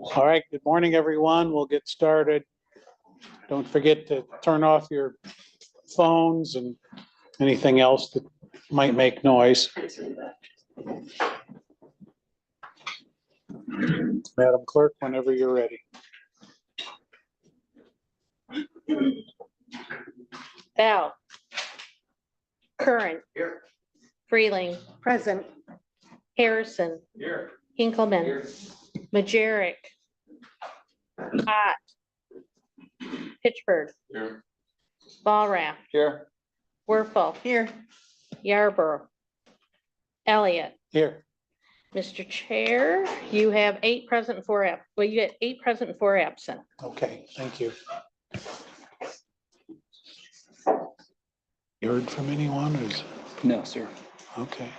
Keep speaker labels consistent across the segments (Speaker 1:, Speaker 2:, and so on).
Speaker 1: All right, good morning, everyone. We'll get started. Don't forget to turn off your phones and anything else that might make noise. Madam Clerk, whenever you're ready.
Speaker 2: Bell. Curran.
Speaker 3: Here.
Speaker 2: Freeling.
Speaker 4: Present.
Speaker 2: Harrison.
Speaker 3: Here.
Speaker 2: Hinkleman.
Speaker 3: Here.
Speaker 2: Majerick. Ott. Pittsburgh.
Speaker 3: Here.
Speaker 2: Ballraff.
Speaker 3: Here.
Speaker 2: Werfel.
Speaker 4: Here.
Speaker 2: Yarborough. Elliott.
Speaker 1: Here.
Speaker 2: Mr. Chair, you have 8 present and 4 absent. Well, you had 8 present and 4 absent.
Speaker 1: Okay, thank you. You heard from anyone? Or is...
Speaker 3: No, sir.
Speaker 1: Okay.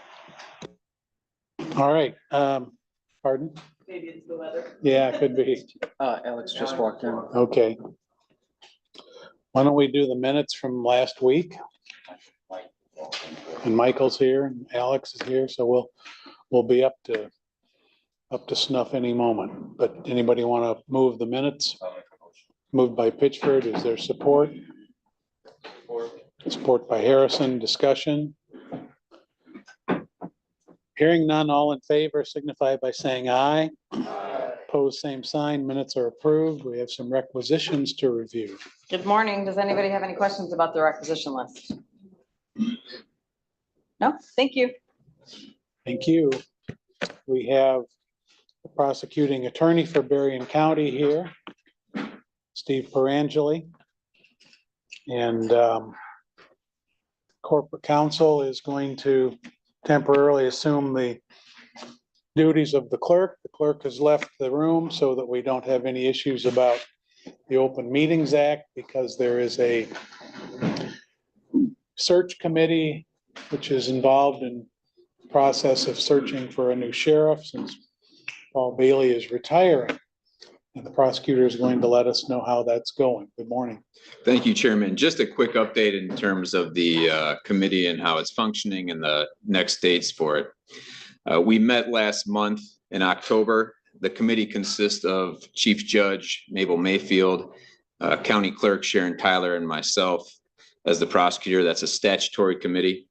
Speaker 1: All right. Pardon?
Speaker 4: Maybe it's the weather.
Speaker 1: Yeah, it could be.
Speaker 3: Alex just walked in.
Speaker 1: Okay. Why don't we do the minutes from last week? And Michael's here and Alex is here, so we'll be up to snuff any moment. But anybody want to move the minutes? Moved by Pitchford. Is there support? Support by Harrison. Discussion. Hearing none, all in favor signify by saying aye. Opposed, same sign. Minutes are approved. We have some requisitions to review.
Speaker 4: Good morning. Does anybody have any questions about the requisition list? No, thank you.
Speaker 1: Thank you. We have the prosecuting attorney for Berrien County here, Steve Perangeli. And corporate counsel is going to temporarily assume the duties of the clerk. The clerk has left the room so that we don't have any issues about the Open Meetings Act, because there is a search committee which is involved in the process of searching for a new sheriff since Paul Bailey is retiring. And the prosecutor is going to let us know how that's going. Good morning.
Speaker 5: Thank you, Chairman. Just a quick update in terms of the committee and how it's functioning and the next dates for it. We met last month in October. The committee consists of Chief Judge Mabel Mayfield, County Clerk Sharon Tyler, and myself as the prosecutor. That's a statutory committee.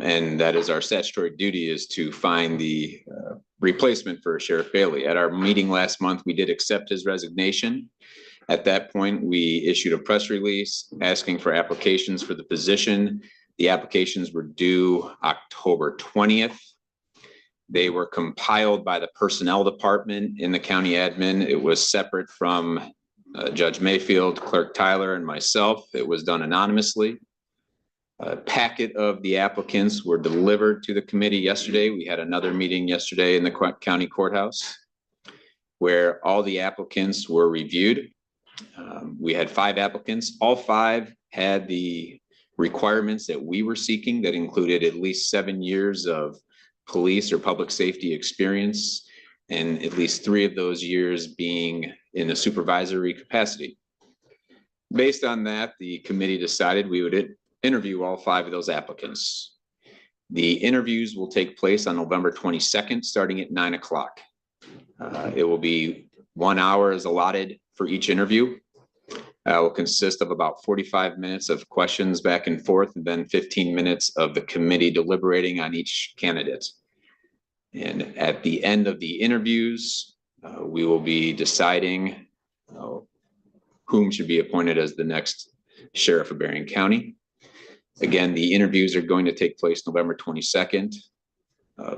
Speaker 5: And that is our statutory duty, is to find the replacement for Sheriff Bailey. At our meeting last month, we did accept his resignation. At that point, we issued a press release asking for applications for the position. The applications were due October 20th. They were compiled by the personnel department in the county admin. It was separate from Judge Mayfield, Clerk Tyler, and myself. It was done anonymously. A packet of the applicants were delivered to the committee yesterday. We had another meeting yesterday in the county courthouse where all the applicants were reviewed. We had 5 applicants. All 5 had the requirements that we were seeking, that included at least 7 years of police or public safety experience, and at least 3 of those years being in a supervisory capacity. Based on that, the committee decided we would interview all 5 of those applicants. The interviews will take place on November 22nd, starting at 9 o'clock. It will be 1 hour is allotted for each interview. It will consist of about 45 minutes of questions back and forth, and then 15 minutes of the committee deliberating on each candidate. And at the end of the interviews, we will be deciding whom should be appointed as the next sheriff of Berrien County. Again, the interviews are going to take place November 22nd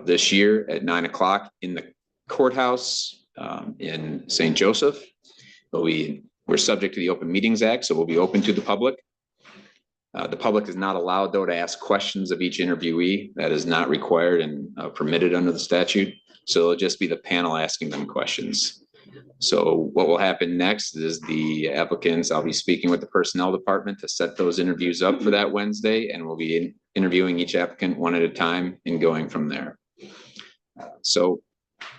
Speaker 5: this year at 9 o'clock in the courthouse in St. Joseph. We're subject to the Open Meetings Act, so we'll be open to the public. The public is not allowed, though, to ask questions of each interviewee. That is not required and permitted under the statute. So it'll just be the panel asking them questions. So what will happen next is the applicants, I'll be speaking with the personnel department to set those interviews up for that Wednesday, and we'll be interviewing each applicant one at a time and going from there. So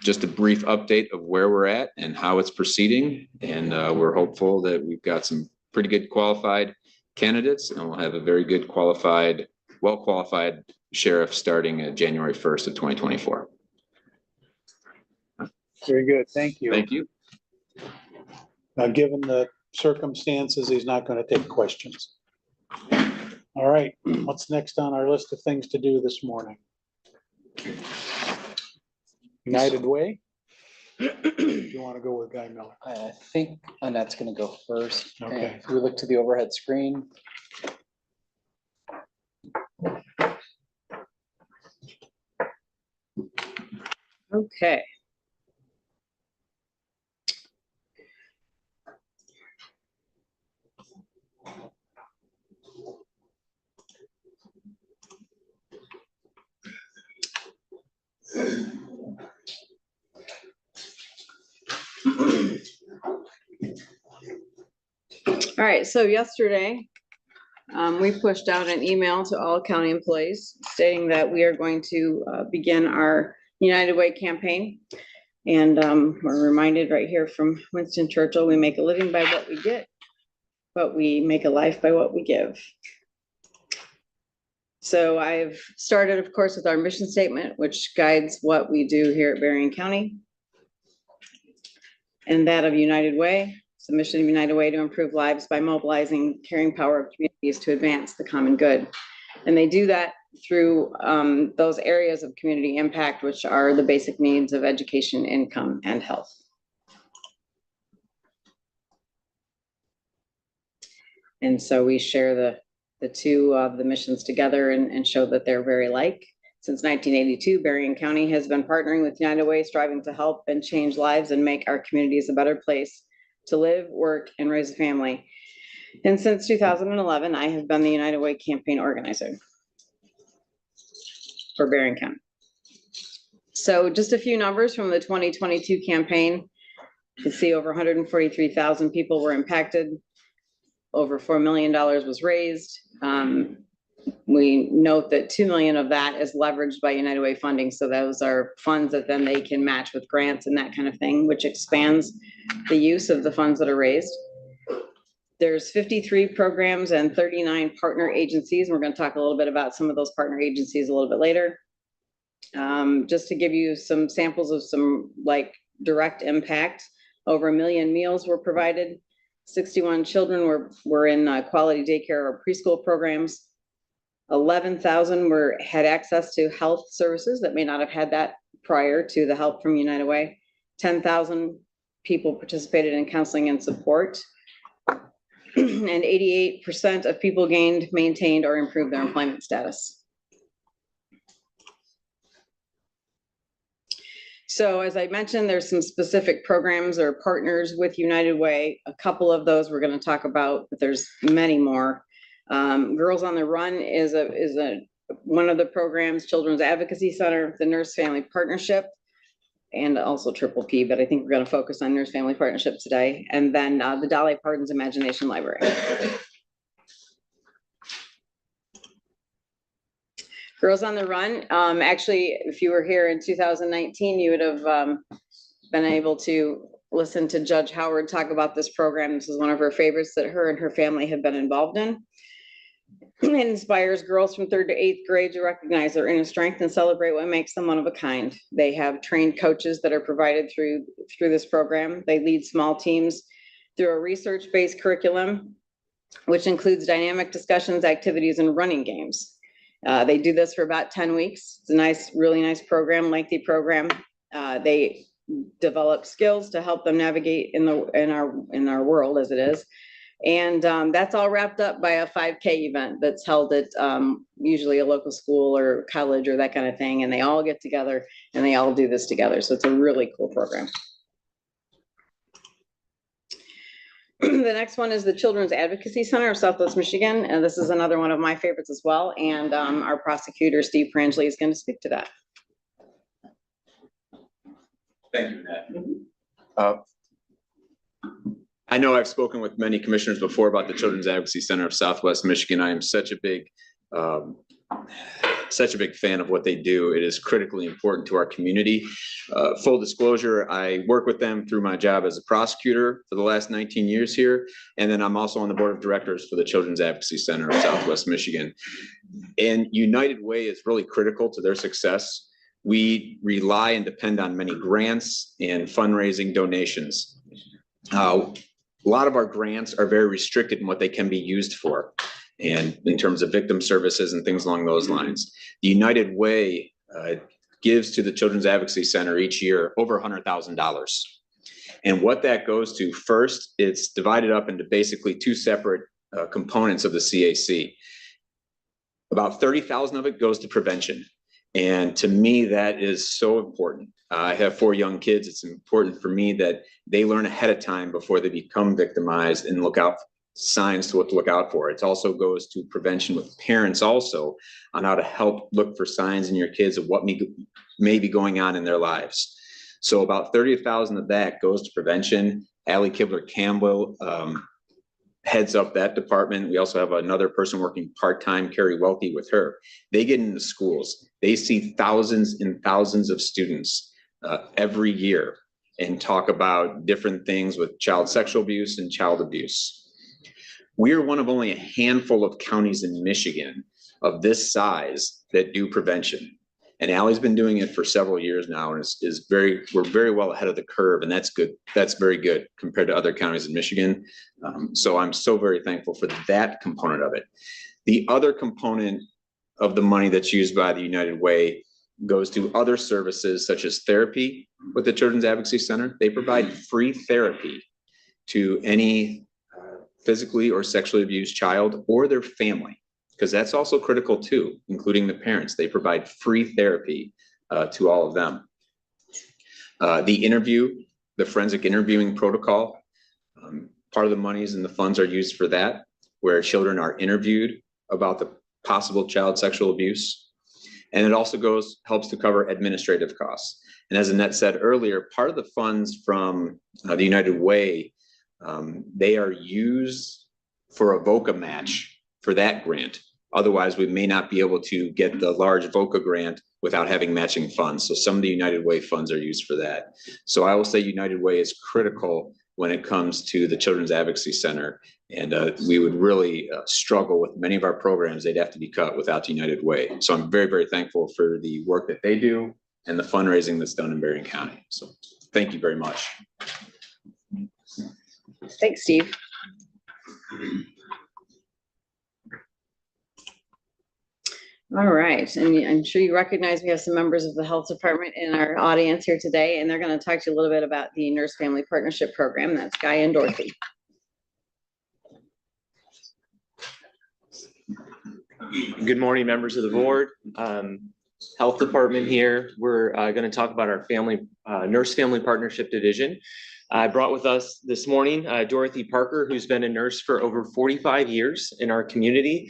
Speaker 5: just a brief update of where we're at and how it's proceeding. And we're hopeful that we've got some pretty good qualified candidates, and we'll have a very good qualified, well-qualified sheriff starting January 1st of 2024.
Speaker 1: Very good, thank you.
Speaker 5: Thank you.
Speaker 1: Given the circumstances, he's not gonna take questions. All right, what's next on our list of things to do this morning? United Way? You wanna go with Guy Miller?
Speaker 3: I think Annette's gonna go first. And
Speaker 1: Okay.
Speaker 3: If we look to the overhead screen.
Speaker 4: Okay. All right, so yesterday, we pushed out an email to all county employees stating that we are going to begin our United Way campaign. And we're reminded right here from Winston Churchill, we make a living by what we get, but we make a life by what we give. So I've started, of course, with our mission statement, which guides what we do here at Berrien County. And that of United Way. It's the mission of United Way to improve lives by mobilizing caring power of communities to advance the common good. And they do that through those areas of community impact, which are the basic needs of education, income, and health. And so we share the two of the missions together and show that they're very alike. Since 1982, Berrien County has been partnering with United Way, striving to help and change lives and make our communities a better place to live, work, and raise a family. And since 2011, I have been the United Way campaign organizer for Berrien County. So just a few numbers from the 2022 campaign. You can see over 143,000 people were impacted. Over $4 million was raised. We note that 2 million of that is leveraged by United Way funding. So those are funds that then they can match with grants and that kind of thing, which expands the use of the funds that are raised. There's 53 programs and 39 partner agencies. We're going to talk a little bit about some of those partner agencies a little bit later. Just to give you some samples of some like direct impact, over 1 million meals were provided. 61 children were in quality daycare or preschool programs. 11,000 had access to health services that may not have had that prior to the help from United Way. 10,000 people participated in counseling and support. And 88% of people gained, maintained, or improved their employment status. So as I mentioned, there's some specific programs or partners with United Way. A couple of those we're going to talk about, but there's many more. Girls on the Run is one of the programs, Children's Advocacy Center, the Nurse Family Partnership, and also Triple P, but I think we're going to focus on Nurse Family Partnership today. And then the Dolly Parton's Imagination Library. Girls on the Run. Actually, if you were here in 2019, you would have been able to listen to Judge Howard talk about this program. This is one of her favorites that her and her family have been involved in. It inspires girls from 3rd to 8th grade to recognize their inner strength and celebrate what makes them one of a kind. They have trained coaches that are provided through this program. They lead small teams through a research-based curriculum, which includes dynamic discussions, activities, and running games. They do this for about 10 weeks. It's a nice, really nice program, lengthy program. They develop skills to help them navigate in our world as it is. And that's all wrapped up by a 5K event that's held at usually a local school or college or that kind of thing. And they all get together and they all do this together. So it's a really cool program. The next one is the Children's Advocacy Center of Southwest Michigan. And this is another one of my favorites as well. And our prosecutor, Steve Prangley, is going to speak to that.
Speaker 5: Thank you, Matt. I know I've spoken with many commissioners before about the Children's Advocacy Center of Southwest Michigan. I am such a big fan of what they do. It is critically important to our community. Full disclosure, I work with them through my job as a prosecutor for the last 19 years here. And then I'm also on the board of directors for the Children's Advocacy Center of Southwest Michigan. And United Way is really critical to their success. we rely and depend on many grants and fundraising donations. A lot of our grants are very restricted in what they can be used for, and in terms of victim services and things along those lines. The United Way gives to the Children's Advocacy Center each year over $100,000. And what that goes to, first, it's divided up into basically two separate components of the CAC. About 30,000 of it goes to prevention. And to me, that is so important. I have 4 young kids. It's important for me that they learn ahead of time before they become victimized and look out signs to what to look out for. It also goes to prevention with parents also on how to help look for signs in your kids of what may be going on in their lives. So about 30,000 of that goes to prevention. Allie Kibler Campbell heads up that department. We also have another person working part-time, Carrie Welty, with her. They get into schools. They see thousands and thousands of students every year and talk about different things with child sexual abuse and child abuse. We are one of only a handful of counties in Michigan of this size that do prevention. And Allie's been doing it for several years now, and we're very well ahead of the curve, and that's good. That's very good compared to other counties in Michigan. So I'm so very thankful for that component of it. The other component of the money that's used by the United Way goes to other services such as therapy with the Children's Advocacy Center. They provide free therapy to any physically or sexually abused child or their family, because that's also critical too, including the parents. They provide free therapy to all of them. The forensic interviewing protocol, part of the monies and the funds are used for that, where children are interviewed about the possible child sexual abuse. And it also helps to cover administrative costs. And as Annette said earlier, part of the funds from the United Way, they are used for a VOCA match for that grant. Otherwise, we may not be able to get the large VOCA grant without having matching funds. So some of the United Way funds are used for that. So I will say United Way is critical when it comes to the Children's Advocacy Center. And we would really struggle with many of our programs. They'd have to be cut without the United Way. So I'm very, very thankful for the work that they do and the fundraising that's done in Berrien County. So thank you very much.
Speaker 4: Thanks, Steve. All right, and I'm sure you recognize we have some members of the health department in our audience here today, and they're going to talk to you a little bit about the Nurse Family Partnership Program. That's Guy and Dorothy.
Speaker 6: Good morning, members of the board. Health department here. We're going to talk about our Nurse Family Partnership Division. I brought with us this morning Dorothy Parker, who's been a nurse for over 45 years in our community.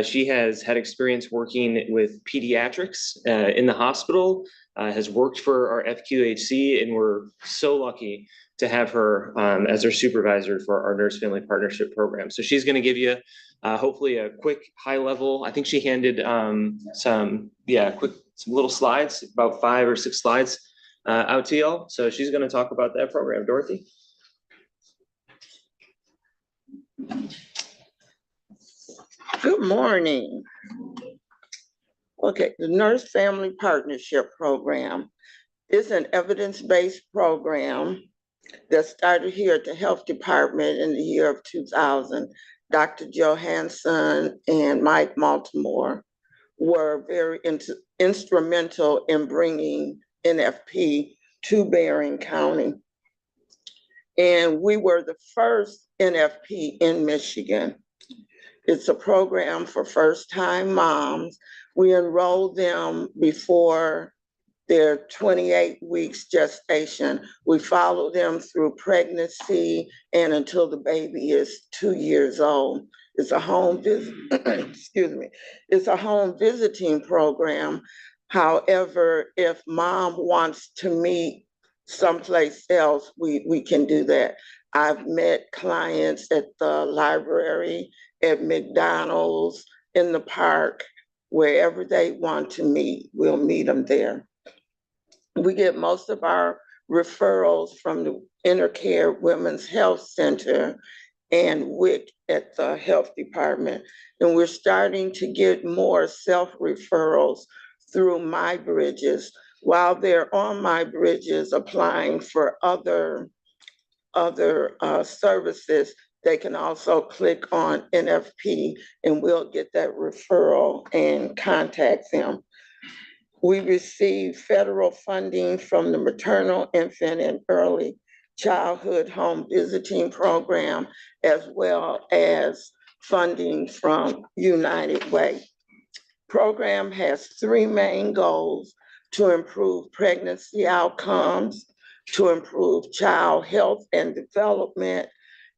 Speaker 6: She has had experience working with pediatrics in the hospital, has worked for our FQHC, and we're so lucky to have her as our supervisor for our Nurse Family Partnership Program. So she's going to give you hopefully a quick high level. I think she handed some little slides, about 5 or 6 slides out to y'all. So she's going to talk about that program. Dorothy.
Speaker 7: Good morning. Okay, the Nurse Family Partnership Program is an evidence-based program that started here at the Health Department in the year of 2000. Dr. Johansson and Mike Baltimore were very instrumental in bringing NFP to Berrien County. And we were the first NFP in Michigan. It's a program for first-time moms. We enrolled them before their 28 weeks gestation. We follow them through pregnancy and until the baby is 2 years old. It's a home visit, excuse me. It's a home visiting program. However, if mom wants to meet someplace else, we can do that. I've met clients at the library, at McDonald's, in the park, wherever they want to meet, we'll meet them there. We get most of our referrals from the Intercare Women's Health Center and WIC at the health department. And we're starting to get more self-referrals through My Bridges, While they're on My Bridges applying for other services, they can also click on NFP and we'll get that referral and contact them. We receive federal funding from the Maternal, Infant, and Early Childhood Home Visiting Program, as well as funding from United Way. Program has three main goals: to improve pregnancy outcomes, to improve child health and development,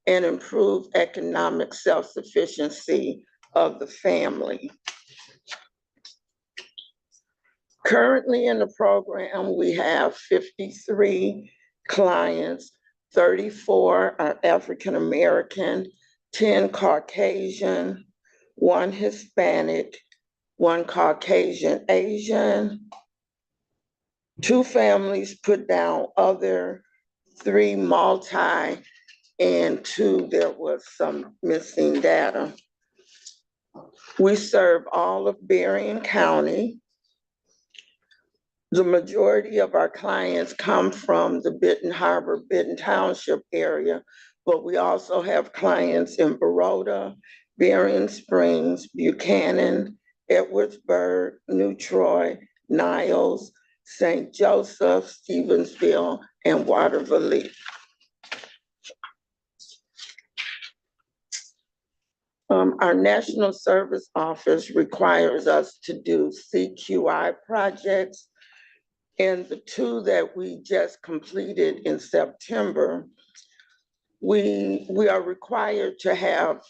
Speaker 7: and improve economic self-sufficiency of the family. Currently in the program, we have 53 clients, 34 are African American, 10 Caucasian, 1 Hispanic, 1 Caucasian Asian, 2 families put down other, 3 multi, and 2 there was some missing data. We serve all of Berrien County. The majority of our clients come from the Benton Harbor, Benton Township area, but we also have clients in Baroda, Berrien Springs, Buchanan, Edwardsburg, New Troy, Niles, St. Joseph, Stevensville, and Waterville. Our National Service Office requires us to do CQI projects. And the 2 that we just completed in September, we are required to have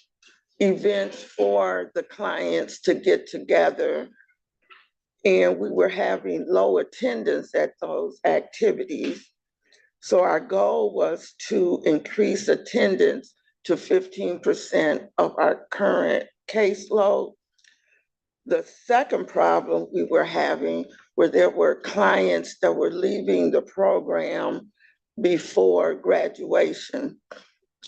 Speaker 7: events for the clients to get together. And we were having low attendance at those activities. So our goal was to increase attendance to 15% of our current caseload. The second problem we were having were there were clients that were leaving the program before graduation.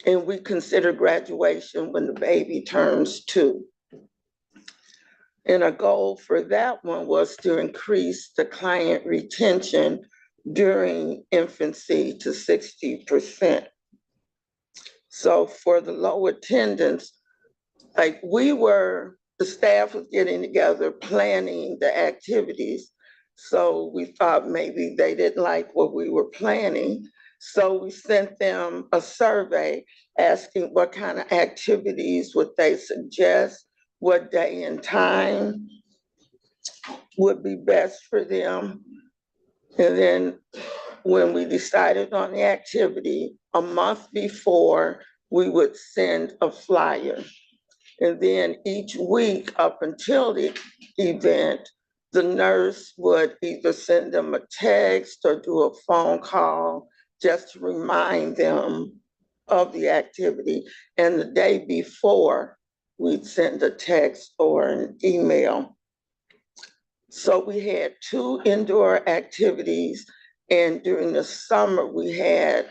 Speaker 7: And we consider graduation when the baby turns 2. And a goal for that one was to increase the client retention during infancy to 60%. So for the low attendance, like the staff was getting together, planning the activities. So we thought maybe they didn't like what we were planning. So we sent them a survey asking what kind of activities would they suggest, what day and time would be best for them. And then when we decided on the activity, a month before, we would send a flyer. And then each week up until the event, the nurse would either send them a text or do a phone call just to remind them of the activity. And the day before, we'd send a text or an email. So we had 2 indoor activities, and during the summer, we had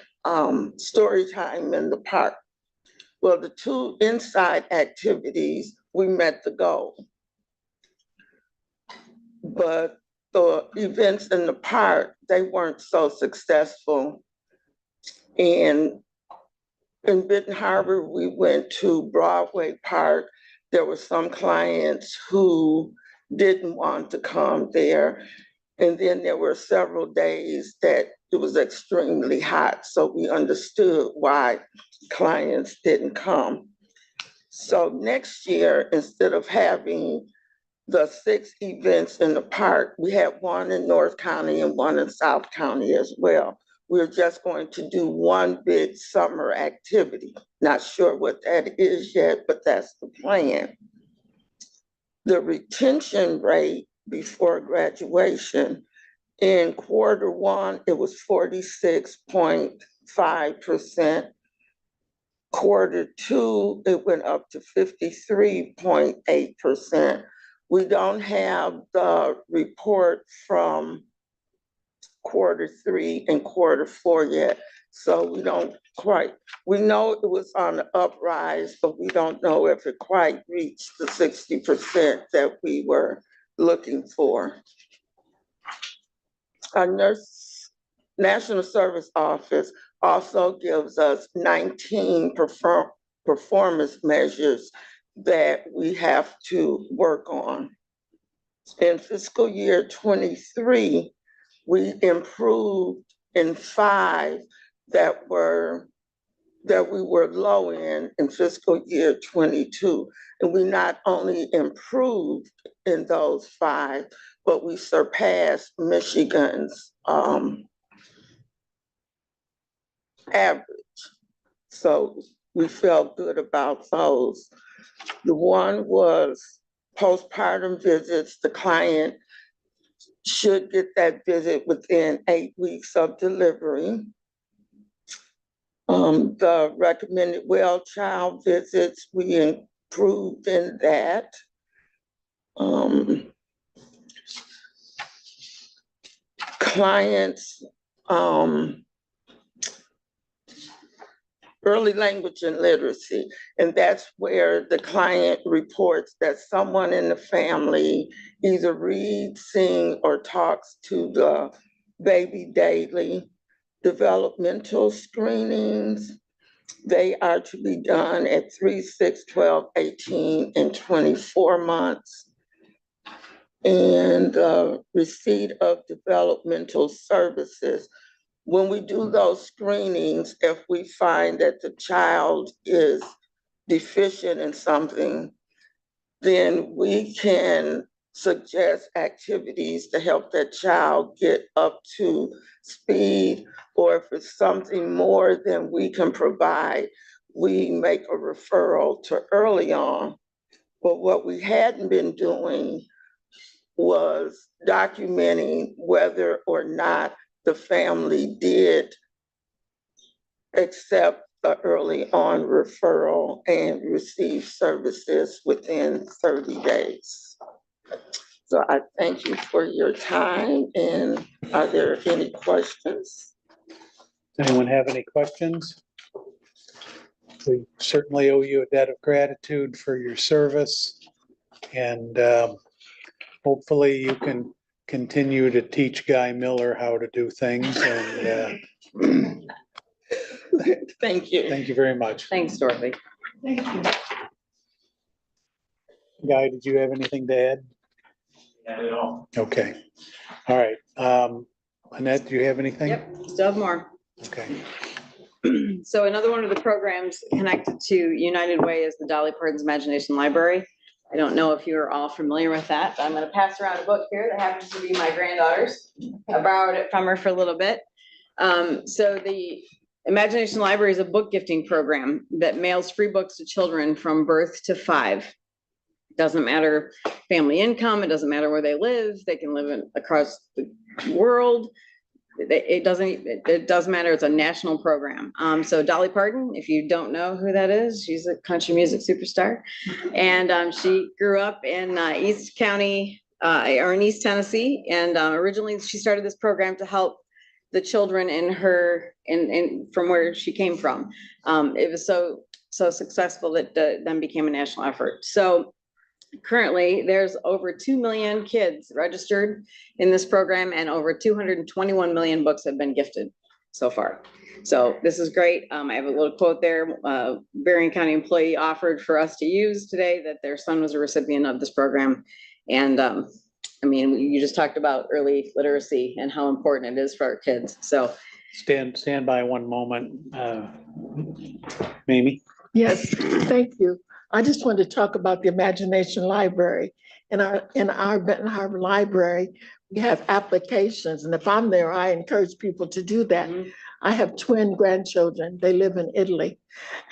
Speaker 7: story time in the park. Well, the 2 inside activities, we met the goal. But the events in the park, they weren't so successful. And in Benton Harbor, we went to Broadway Park. There were some clients who didn't want to come there. And then there were several days that it was extremely hot. So we understood why clients didn't come. So next year, instead of having the 6 events in the park, we had 1 in North County and 1 in South County as well. We're just going to do 1 big summer activity. Not sure what that is yet, but that's the plan. The retention rate before graduation, in Q1, it was 46.5%. Q2, it went up to 53.8%. We don't have the report from Q3 and Q4 yet, so we don't quite, we know it was on the uprise, but we don't know if it quite reached the 60% that we were looking for. Our National Service Office also gives us 19 performance measures that we have to work on. In fiscal year 23, we improved in 5 that we were low in fiscal year 22. And we not only improved in those 5, but we surpassed Michigan's average. So we felt good about those. The one was postpartum visits. The client should get that visit within 8 weeks of delivery. The recommended well child visits, we improved in that. Clients, early language and literacy, and that's where the client reports that someone in the family either reads, sings, or talks to the baby daily. Developmental screenings, they are to be done at 3, 6, 12, 18, and 24 months. And receipt of developmental services. When we do those screenings, if we find that the child is deficient in something, then we can suggest activities to help that child get up to speed, or if it's something more than we can provide, we make a referral to early on. But what we hadn't been doing was documenting whether or not the family did accept the early on referral and receive services within 30 days. So I thank you for your time, and are there any questions?
Speaker 1: Does anyone have any questions? We certainly owe you a debt of gratitude for your service, and hopefully you can continue to teach Guy Miller how to do things, and
Speaker 7: Thank you.
Speaker 1: thank you very much.
Speaker 4: Thanks, Dorothy.
Speaker 1: Guy, did you have anything to add?
Speaker 6: Not at all.
Speaker 1: Okay, all right. Annette, do you have anything?
Speaker 4: Yep, still have more.
Speaker 1: Okay,
Speaker 4: So another one of the programs connected to United Way is the Dolly Parton's Imagination Library. I don't know if you're all familiar with that, but I'm gonna pass around a book here that happens to be my granddaughter's. I borrowed it from her for a little bit. So the Imagination Library is a book gifting program that mails free books to children from birth to 5. Doesn't matter family income, it doesn't matter where they live, they can live across the world. It doesn't matter, it's a national program. So Dolly Parton, if you don't know who that is, she's a country music superstar. And she grew up in East County, or in East Tennessee. And originally she started this program to help the children from where she came from. It was so successful that then became a national effort. So currently, there's over 2 million kids registered in this program, and over 221 million books have been gifted so far. So this is great. I have a little quote there. Berrien County employee offered for us to use today that their son was a recipient of this program. And I mean, you just talked about early literacy and how important it is for our kids. So
Speaker 1: stand by one moment. Mamie?
Speaker 8: Yes, thank you. I just wanted to talk about the Imagination Library. In our Benton Harbor Library, we have applications, and if I'm there, I encourage people to do that.
Speaker 4: Mhm.
Speaker 8: I have twin grandchildren. They live in Italy.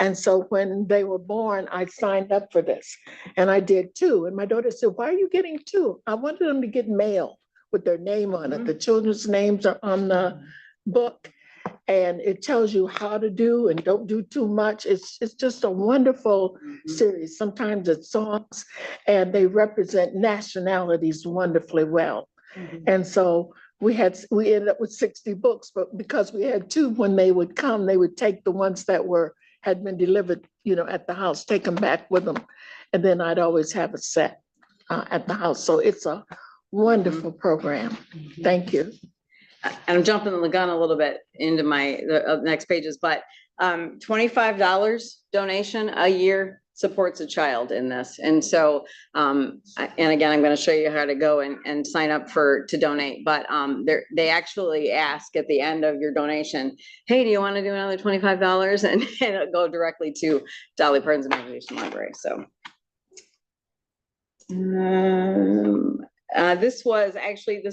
Speaker 8: And so when they were born, I signed up for this, and I did 2. And my daughter said, "Why are you getting 2?" I wanted them to get mail with their name on it. The children's names are on the book, and it tells you how to do and don't do too much. It's just a wonderful series. Sometimes it's songs, and they represent nationalities wonderfully well. And so we ended up with 60 books, but because we had 2, when they would come, they would take the ones that had been delivered, at the house, take them back with them. And then I'd always have a set at the house. So it's a wonderful program. Thank you.
Speaker 4: and I'm jumping the gun a little bit into the next pages, but $25 donation a year supports a child in this. And so, and again, I'm going to show you how to go and sign up to donate, but they actually ask at the end of your donation, hey, do you want to do another $25? And it'll go directly to Dolly Parton's Imagination Library, so. This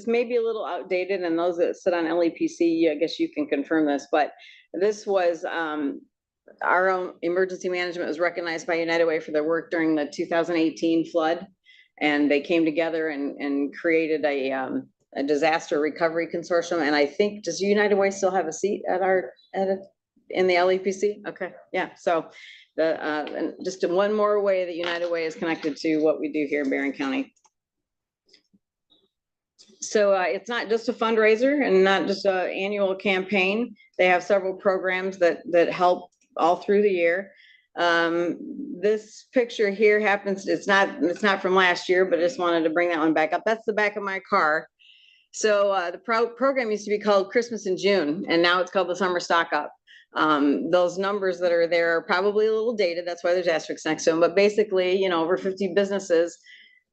Speaker 4: may be a little outdated, and those that sit on LEPC, I guess you can confirm this, but this was our own emergency management was recognized by United Way for their work during the 2018 flood. And they came together and created a disaster recovery consortium. And I think, does United Way still have a seat in the LEPC? Okay, yeah. So and just one more way that United Way is connected to what we do here in Barron County. So it's not just a fundraiser and not just an annual campaign. They have several programs that help all through the year. This picture here it's not from last year, but I just wanted to bring that one back up. That's the back of my car. So the program used to be called Christmas in June, and now it's called the Summer Stock Up. Those numbers that are there are probably a little dated. That's why there's asterisks next to them. But basically, over 50 businesses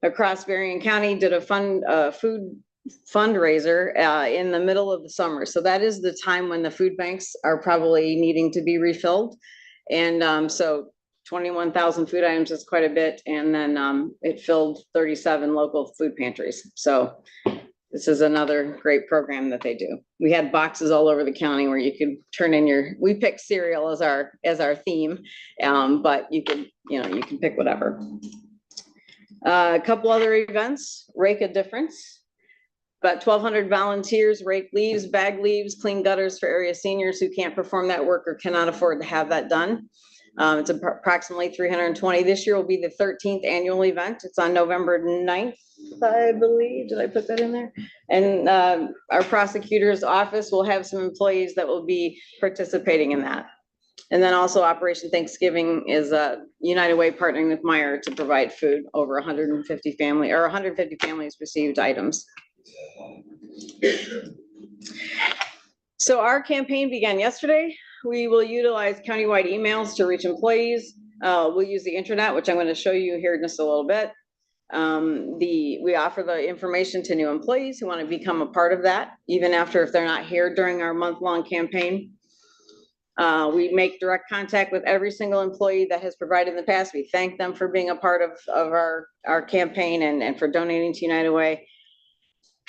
Speaker 4: across Berrien County did a food fundraiser in the middle of the summer. So that is the time when the food banks are probably needing to be refilled. And so 21,000 food items is quite a bit. And then it filled 37 local food pantries. So this is another great program that they do. We had boxes all over the county where you could turn in we picked cereal as our theme, but you can pick whatever. A couple other events, Rake a Difference. About 1,200 volunteers rake leaves, bag leaves, clean gutters for area seniors who can't perform that work or cannot afford to have that done. It's approximately 320. This year will be the 13th annual event. It's on November 9th, I believe. Did I put that in there? And our prosecutor's office will have some employees that will be participating in that. And then also Operation Thanksgiving is United Way partnering with Meijer to provide food. Over 150 families received items. So our campaign began yesterday. We will utilize countywide emails to reach employees. We'll use the intranet, which I'm going to show you here in just a little bit. We offer the information to new employees who want to become a part of that, even after if they're not here during our month-long campaign. We make direct contact with every single employee that has provided in the past. We thank them for being a part of our campaign and for donating to United Way.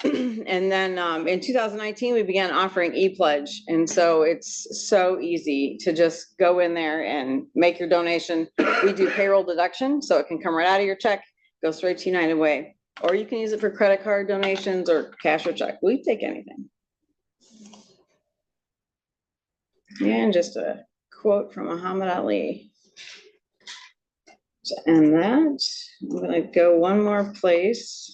Speaker 4: And then in 2019, we began offering ePledge. And so it's so easy to just go in there and make your donation. We do payroll deduction, so it can come right out of your check, go straight to United Way. Or you can use it for credit card donations or cash or check. We take anything. And just a quote from Muhammad Ali. And that, I'm going to go one more place.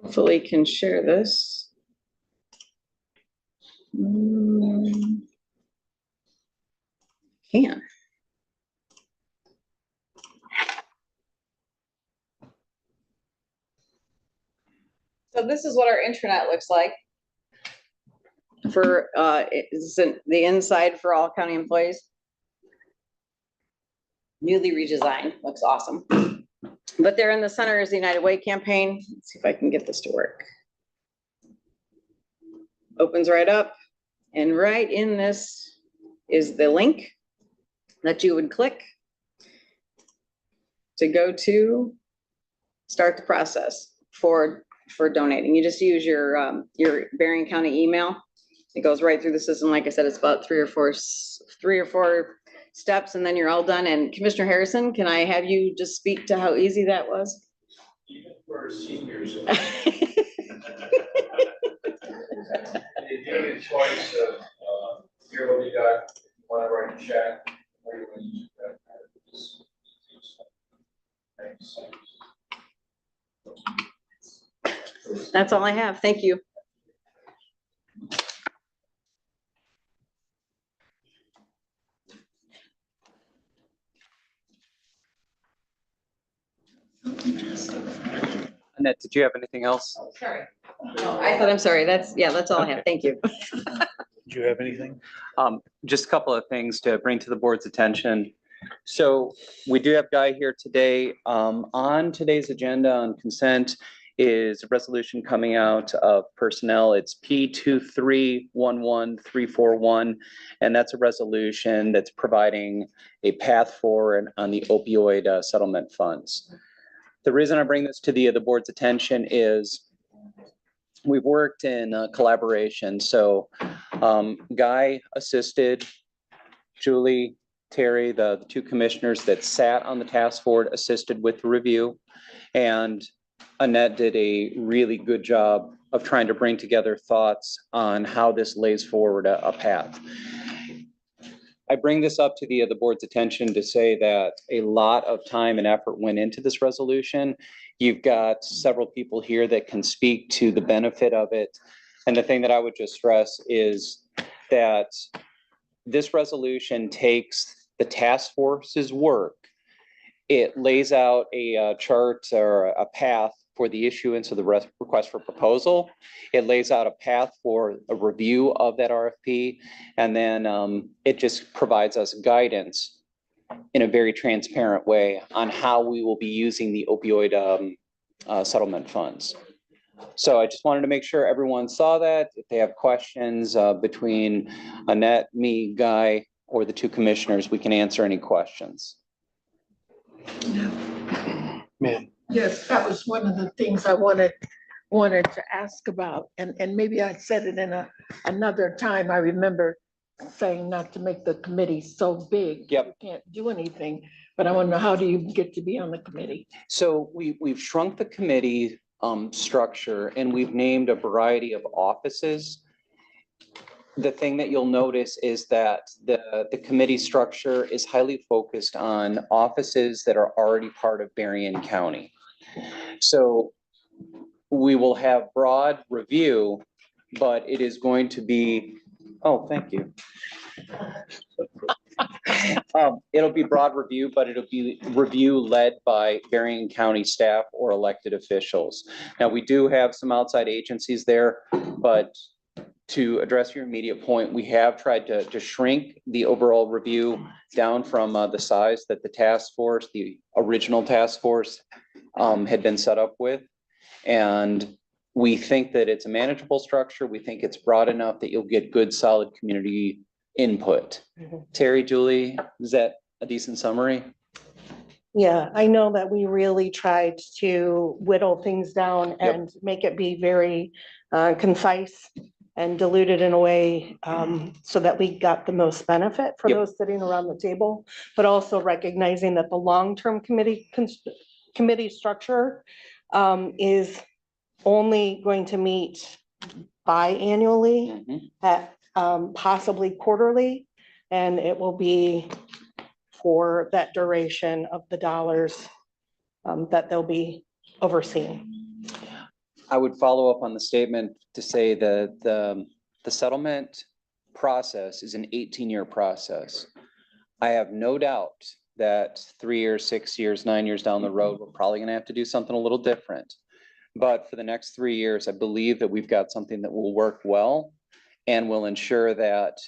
Speaker 4: Hopefully can share this. Can. So this is what our intranet looks like for the inside for all county employees. Newly redesigned, looks awesome. But there in the center is the United Way campaign. Let's see if I can get this to work. Opens right up, and right in this is the link that you would click to go to start the process for donating. You just use your Berrien County email. It goes right through the system. Like I said, it's about three or four steps, and then you're all done. And Commissioner Harrison, can I have you just speak to how easy that was?
Speaker 9: Even for seniors. You give me a choice of here what you got, want to write a check, or you want to use that. Thanks.
Speaker 4: That's all I have. Thank you.
Speaker 10: Annette, did you have anything else?
Speaker 4: Sorry. I thought, I'm sorry. That's all I have. Thank you.
Speaker 1: Do you have anything?
Speaker 10: Just a couple of things to bring to the board's attention. So we do have Guy here today. On today's agenda on consent is a resolution coming out of personnel. It's P2311341. And that's a resolution that's providing a path forward on the opioid settlement funds. The reason I bring this to the board's attention is we've worked in collaboration. So Guy assisted, Julie, Terry, the two commissioners that sat on the task force assisted with the review. And Annette did a really good job of trying to bring together thoughts on how this lays forward a path. I bring this up to the board's attention to say that a lot of time and effort went into this resolution. You've got several people here that can speak to the benefit of it. And the thing that I would just stress is that this resolution takes the task force's work. It lays out a chart or a path for the issuance of the request for proposal. It lays out a path for a review of that RFP. And then it just provides us guidance in a very transparent way on how we will be using the opioid settlement funds. So I just wanted to make sure everyone saw that. If they have questions between Annette, me, Guy, or the two commissioners, we can answer any questions.
Speaker 1: Ma'am.
Speaker 8: Yes, that was one of the things I wanted to ask about. And maybe I said it in another time. I remember saying not to make the committee so big.
Speaker 10: Yep.
Speaker 8: You can't do anything, but I want to know, how do you get to be on the committee?
Speaker 10: So we've shrunk the committee structure and we've named a variety of offices. The thing that you'll notice is that the committee structure is highly focused on offices that are already part of Berrien County. So we will have broad review, but it is going to be, oh, thank you. It'll be broad review, but it'll be review led by Berrien County staff or elected officials. Now, we do have some outside agencies there, but to address your immediate point, we have tried to shrink the overall review down from the size that the task force, the original task force, had been set up with. And we think that it's a manageable structure. We think it's broad enough that you'll get good, solid community input. Terry, Julie, is that a decent summary?
Speaker 11: Yeah, I know that we really tried to whittle things down and make it be very concise and diluted in a way so that we got the most benefit for those sitting around the table, but also recognizing that the long-term committee structure is only going to meet biannually at possibly quarterly, and it will be for that duration of the dollars that they'll be overseeing.
Speaker 10: I would follow up on the statement to say that the settlement process is an 18-year process. I have no doubt that 3 years, 6 years, 9 years down the road, we're probably gonna have to do something a little different. But for the next 3 years, I believe that we've got something that will work well and will ensure that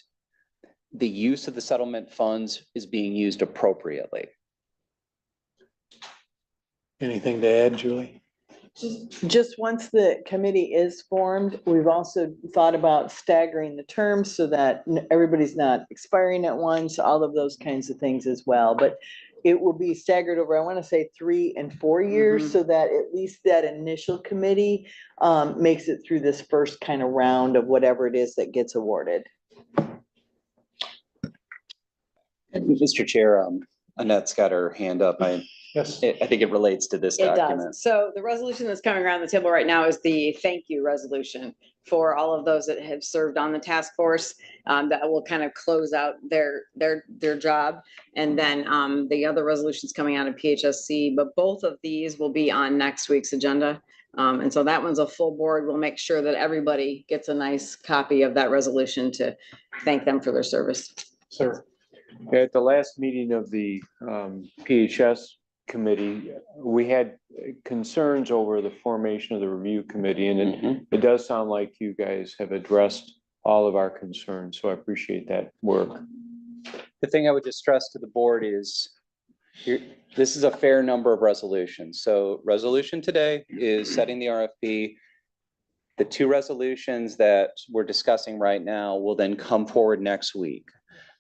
Speaker 10: the use of the settlement funds is being used appropriately.
Speaker 1: Anything to add, Julie?
Speaker 12: Just once the committee is formed, we've also thought about staggering the terms so that everybody's not expiring at once, all of those kinds of things as well. But it will be staggered over, I want to say 3 and 4 years, so that at least that initial committee makes it through this first kind of round of whatever it is that gets awarded.
Speaker 10: Mr. Chair, Annette's got her hand up.
Speaker 1: Yes.
Speaker 10: I think it relates to this
Speaker 4: It
Speaker 10: document.
Speaker 4: does. So the resolution that's coming around the table right now is the thank you resolution for all of those that have served on the task force. That will kind of close out their job. And then the other resolutions coming out of PHSC, but both of these will be on next week's agenda. And so that one's a full board. We'll make sure that everybody gets a nice copy of that resolution to thank them for their service.
Speaker 1: Sir,
Speaker 13: At the last meeting of the PHS committee, we had concerns over the formation of the review committee, and it does sound like you guys have addressed all of our concerns, so I appreciate that work.
Speaker 10: The thing I would just stress to the board is this is a fair number of resolutions. So resolution today is setting the RFP. The two resolutions that we're discussing right now will then come forward next week.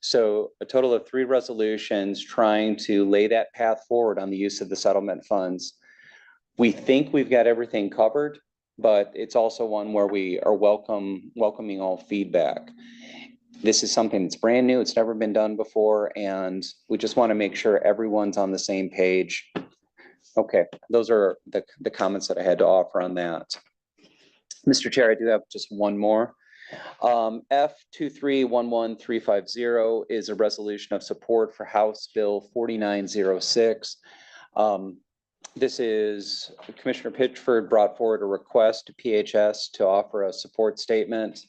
Speaker 10: So a total of 3 resolutions trying to lay that path forward on the use of the settlement funds. We think we've got everything covered, but it's also one where we are welcoming all feedback. This is something that's brand new. It's never been done before, and we just want to make sure everyone's on the same page. Okay, those are the comments that I had to offer on that. Mr. Chair, I do have just one more. F2311350 is a resolution of support for House Bill 4906. This is Commissioner Pitchford brought forward a request to PHS to offer a support statement.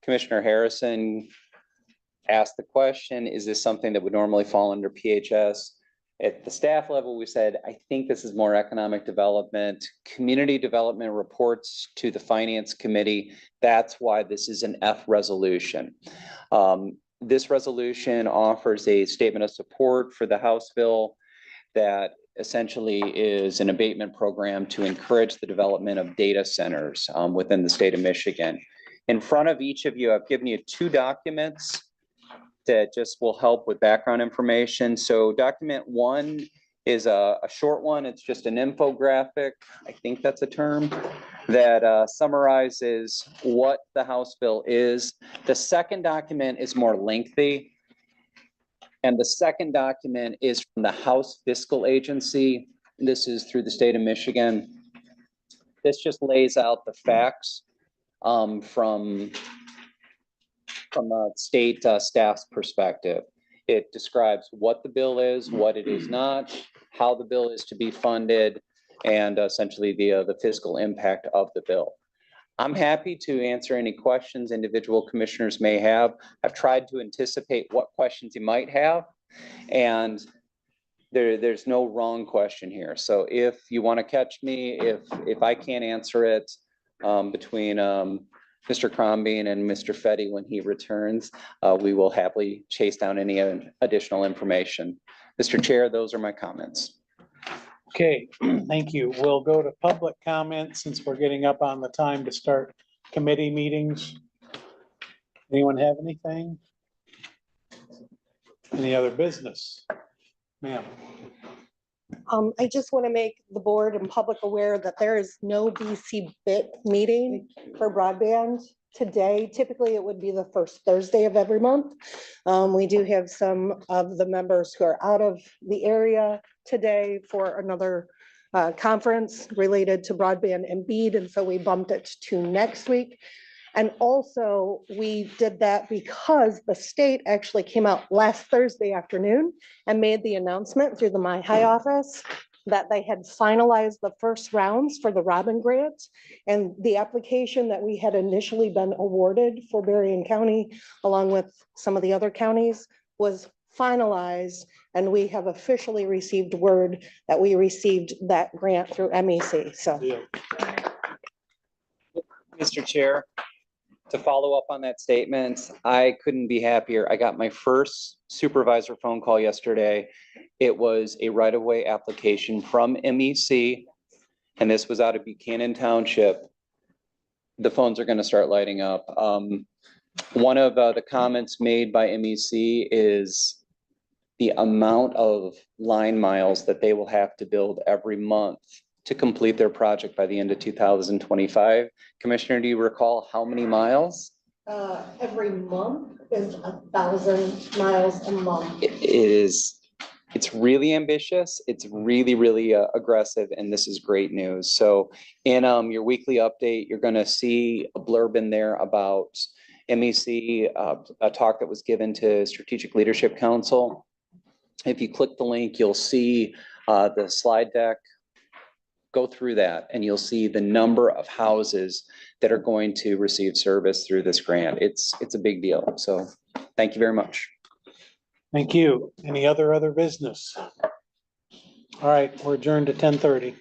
Speaker 10: Commissioner Harrison asked the question, is this something that would normally fall under PHS? At the staff level, we said, I think this is more economic development. Community development reports to the finance committee. That's why this is an F resolution. This resolution offers a statement of support for the House bill that essentially is an abatement program to encourage the development of data centers within the state of Michigan. In front of each of you, I've given you 2 documents that just will help with background information. So document 1 is a short one. It's just an infographic, I think that's a term, that summarizes what the House bill is. The second document is more lengthy. And the second document is from the House Fiscal Agency. This is through the state of Michigan. This just lays out the facts from a state staff's perspective. It describes what the bill is, what it is not, how the bill is to be funded, and essentially the fiscal impact of the bill. I'm happy to answer any questions individual commissioners may have. I've tried to anticipate what questions you might have, and there's no wrong question here. So if you want to catch me, if I can't answer it between Mr. Crombie and Mr. Fetty when he returns, we will happily chase down any additional information. Mr. Chair, those are my comments.
Speaker 1: okay, thank you. We'll go to public comment since we're getting up on the time to start committee meetings. Anyone have anything? Any other business? Ma'am.
Speaker 11: I just want to make the board and public aware that there is no BC BIT meeting for broadband today. Typically, it would be the first Thursday of every month. We do have some of the members who are out of the area today for another conference related to broadband and BEAD, and so we bumped it to next week. And also, we did that because the state actually came out last Thursday afternoon and made the announcement through the My High office that they had finalized the first rounds for the Robin Grant. And the application that we had initially been awarded for Berrien County, along with some of the other counties, was finalized. And we have officially received word that we received that grant through MEC, so.
Speaker 10: Mr. Chair, to follow up on that statement, I couldn't be happier. I got my first supervisor phone call yesterday. It was a right-of-way application from MEC, and this was out of Buchanan Township. The phones are going to start lighting up. One of the comments made by MEC is the amount of line miles that they will have to build every month to complete their project by the end of 2025. Commissioner, do you recall how many miles?
Speaker 11: Every month is 1,000 miles a month.
Speaker 10: It's really ambitious. It's really aggressive, and this is great news. So in your weekly update, you're gonna see a blurb in there about MEC, a talk that was given to Strategic Leadership Council. If you click the link, you'll see the slide deck go through that and you'll see the number of houses that are going to receive service through this grant. It's a big deal. So thank you very much.
Speaker 1: Thank you. Any other business? All right, we're adjourned to 10:30.